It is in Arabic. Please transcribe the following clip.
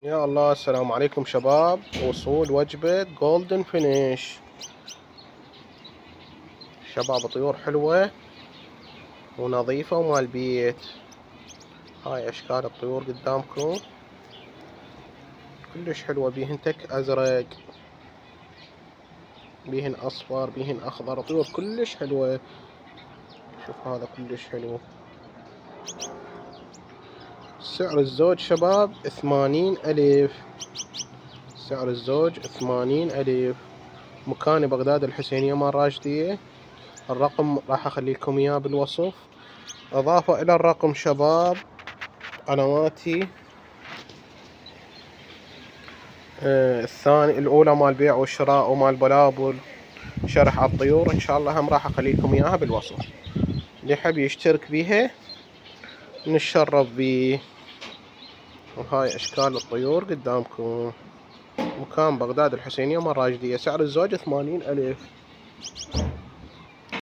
يا الله، السلام عليكم شباب. وصول وجبة جولدن فينيش. شباب طيور حلوة ونظيفة ومال بيت. هاي اشكال الطيور قدامكم، كلش حلوة. بيهن تك ازرق، بيهن اصفر، بيهن اخضر. طيور كلش حلوة. شوف هذا كلش حلو. سعر الزوج شباب 80,000. سعر الزوج 80,000. مكان بغداد الحسينية مال راشدية. الرقم راح اخلي لكم اياه بالوصف. اضافة الى الرقم شباب قنواتي الثاني الاولى مال بيع والشراء ومال بلابل شرح على الطيور، ان شاء الله هم راح اخلي لكم اياها بالوصف. اللي يحب يشترك بيها نتشرف بيه. وهاي اشكال الطيور قدامكم. مكان بغداد الحسينية مال راشدية. سعر الزوج 80,000.